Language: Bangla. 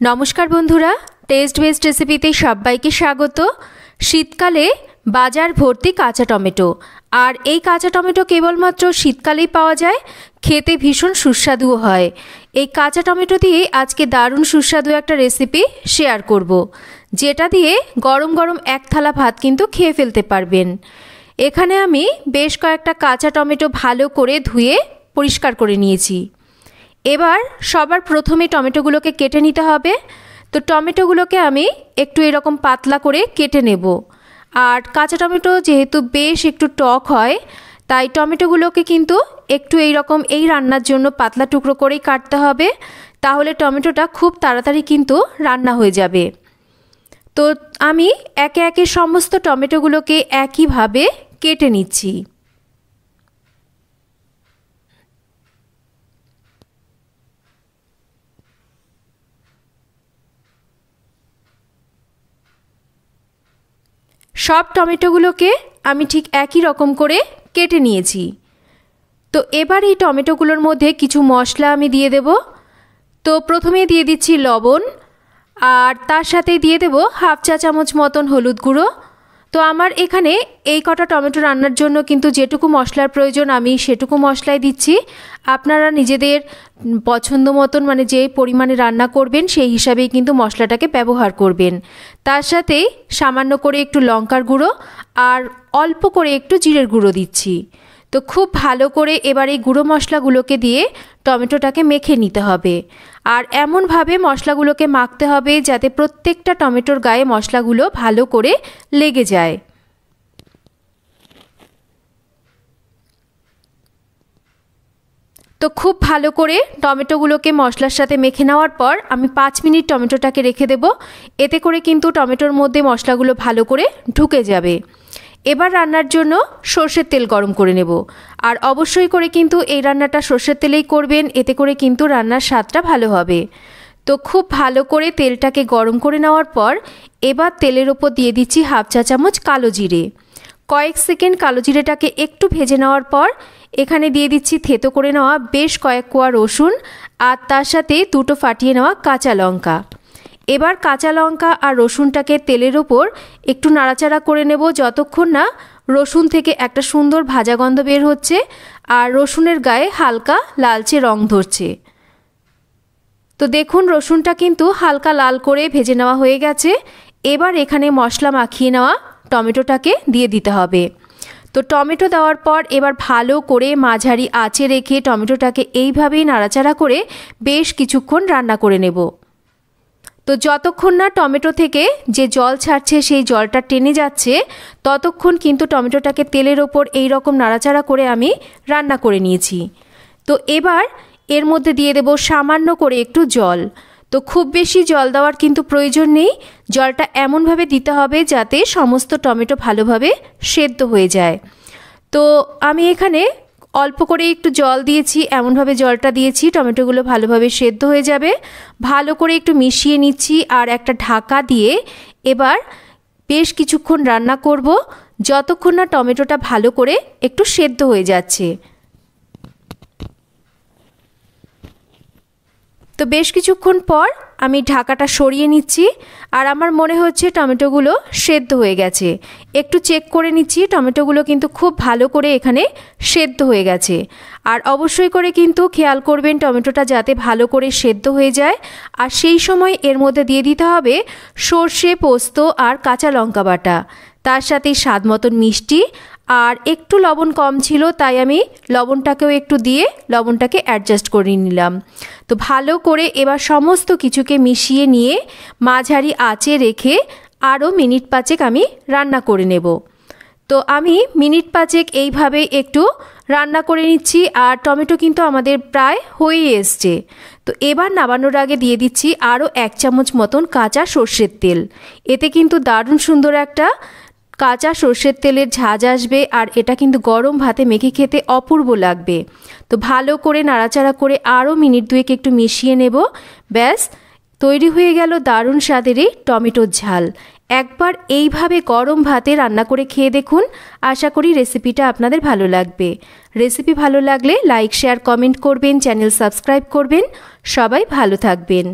नमस्कार बंधुरा टेस्ट बेस्ट रेसिपिते सबाइके स्वागत। शीतकाले बाजार भर्ती काँचा टमेटो और এই কাঁচা টমেটো কেবলমাত্র শীতকালেই পাওয়া যায়, খেতে ভীষণ সুস্বাদু হয়। এই কাঁচা টমেটো দিয়ে আজকে দারুণ সুস্বাদু একটা রেসিপি শেয়ার করব, যেটা দিয়ে গরম গরম এক থালা ভাত কিন্তু খেয়ে ফেলতে পারবেন। এখানে আমি বেশ কয়েকটা কাঁচা টমেটো ভালো করে ধুয়ে পরিষ্কার করে নিয়েছি। এবার সবার প্রথমে টমেটোগুলোকে কেটে নিতে হবে। তো টমেটোগুলোকে আমি একটু এরকম পাতলা করে কেটে নেব। আর কাঁচা টমেটো যেহেতু বেশ একটু টক হয়, তাই টমেটোগুলোকে কিন্তু একটু এইরকম এই রান্নার জন্য পাতলা টুকরো করেই কাটতে হবে, তাহলে টমেটোটা খুব তাড়াতাড়ি কিন্তু রান্না হয়ে যাবে। তো আমি একে একে সমস্ত টমেটোগুলোকে একইভাবে কেটে নিচ্ছি। সব টমেটোগুলোকে আমি ঠিক একই রকম করে কেটে নিয়েছি। তো এবার এই টমেটোগুলোর মধ্যে কিছু মশলা আমি দিয়ে দেব। তো প্রথমে দিয়ে দিচ্ছি লবণ, আর তার সাথে দিয়ে দেব হাফ চা চামচ মতন হলুদ গুঁড়ো। তো আমার এখানে এই কটা টমেটো রান্নার জন্য কিন্তু যেটুকু মশলার প্রয়োজন আমি সেটুকু মশলাই দিচ্ছি। আপনারা নিজেদের পছন্দ মতন মানে যে পরিমাণে রান্না করবেন সেই হিসাবেই কিন্তু মশলাটাকে ব্যবহার করবেন। তার সাথে সামান্য করে একটু লঙ্কার গুঁড়ো আর অল্প করে একটু জিরের গুঁড়ো দিচ্ছি। তো খুব ভালো করে এবার এই গুঁড়ো মশলাগুলোকে দিয়ে টমেটোটাকে মেখে নিতে হবে। আর এমনভাবে মশলাগুলোকে মাখতে হবে যাতে প্রত্যেকটা টমেটোর গায়ে মশলাগুলো ভালো করে লেগে যায়। তো খুব ভালো করে টমেটোগুলোকে মশলার সাথে মেখে নেওয়ার পর আমি 5 মিনিট টমেটোটাকে রেখে দেব। এতে করে কিন্তু টমেটোর মধ্যে মশলাগুলো ভালো করে ঢুকে যাবে। এবার রান্নার জন্য সরষের তেল গরম করে নেব। আর অবশ্যই করে কিন্তু এই রান্নাটা সরষের তেলেই করবেন, এতে করে কিন্তু রান্নার স্বাদটা ভালো হবে। তো খুব ভালো করে তেলটাকে গরম করে নেওয়ার পর এবার তেলের ওপর দিয়ে দিচ্ছি হাফ চা চামচ কালো জিরে। কয়েক সেকেন্ড কালো জিরেটাকে একটু ভেজে নেওয়ার পর এখানে দিয়ে দিচ্ছি থেতো করে নেওয়া বেশ কয়েক কোয়া রসুন আর তার সাথে দুটো ফাটিয়ে নেওয়া কাঁচা লঙ্কা। এবার কাঁচা লঙ্কা আর রসুনটাকে তেলের ওপর একটু নাড়াচাড়া করে নেব যতক্ষণ না রসুন থেকে একটা সুন্দর ভাজা গন্ধ বের হচ্ছে আর রসুনের গায়ে হালকা লালচে রং ধরছে। তো দেখুন রসুনটা কিন্তু হালকা লাল করে ভেজে নেওয়া হয়ে গেছে। এবার এখানে মশলা মাখিয়ে নেওয়া টমেটোটাকে দিয়ে দিতে হবে। তো টমেটো দেওয়ার পর এবার ভালো করে মাঝারি আঁচে রেখে টমেটোটাকে এইভাবেই নাড়াচাড়া করে বেশ কিছুক্ষণ রান্না করে নেব। তো যতক্ষণ না টমেটো থেকে যে জল ছাড়ছে সেই জলটা টেনে যাচ্ছে ততক্ষণ কিন্তু টমেটোটাকে তেলের ওপর এই রকম নাড়াচাড়া করে আমি রান্না করে নিয়েছি। তো এবার এর মধ্যে দিয়ে দেব সামান্য করে একটু জল। তো খুব বেশি জল দেওয়ার কিন্তু প্রয়োজন নেই, জলটা এমনভাবে দিতে হবে যাতে সমস্ত টমেটো ভালোভাবে সেদ্ধ হয়ে যায়। তো আমি এখানে অল্প করে একটু জল দিয়েছি, এমনভাবে জলটা দিয়েছি টমেটোগুলো ভালোভাবে সেদ্ধ হয়ে যাবে। ভালো করে একটু মিশিয়ে নিচ্ছি আর একটা ঢাকা দিয়ে এবার বেশ কিছুক্ষণ রান্না করব যতক্ষণ না টমেটোটা ভালো করে একটু সেদ্ধ হয়ে যাচ্ছে। তো বেশ কিছুক্ষণ পর আমি ঢাকাটা সরিয়ে নিচ্ছি আর আমার মনে হচ্ছে টমেটোগুলো সেদ্ধ হয়ে গেছে। একটু চেক করে নিচ্ছি, টমেটোগুলো কিন্তু খুব ভালো করে এখানে সেদ্ধ হয়ে গেছে। আর অবশ্যই করে কিন্তু খেয়াল করবেন টমেটোটা যাতে ভালো করে সেদ্ধ হয়ে যায়। আর সেই সময় এর মধ্যে দিয়ে দিতে হবে সর্ষে, পোস্ত আর কাঁচা লঙ্কা বাটা, তার সাথে স্বাদ মতন মিষ্টি। আর একটু লবণ কম ছিল তাই আমি লবণটাকেও একটু দিয়ে লবণটাকে অ্যাডজাস্ট করে নিলাম। তো ভালো করে এবার সমস্ত কিছুকে মিশিয়ে নিয়ে মাঝারি আঁচে রেখে আরও মিনিট 5 আমি রান্না করে নেব। তো আমি মিনিট 5 এইভাবে একটু রান্না করে নিচ্ছি আর টমেটো কিন্তু আমাদের প্রায় হয়ে এসছে। তো এবার নামানোর আগে দিয়ে দিচ্ছি আরও 1 চামচ মতন কাঁচা সর্ষের তেল। এতে কিন্তু দারুণ সুন্দর একটা কাঁচা সর্ষের তেলের ঝাঁজ আসবে আর এটা কিন্তু গরম ভাতে মেখে খেতে অপূর্ব লাগবে। তো ভালো করে নাড়াচাড়া করে আরও মিনিট 2 একটু মিশিয়ে নেব। ব্যাস তৈরি হয়ে গেল দারুণ স্বাদের এই টমেটোর ঝাল। একবার এইভাবে গরম ভাতে রান্না করে খেয়ে দেখুন, আশা করি রেসিপিটা আপনাদের ভালো লাগবে। রেসিপি ভালো লাগলে লাইক, শেয়ার, কমেন্ট করবেন, চ্যানেল সাবস্ক্রাইব করবেন। সবাই ভালো থাকবেন।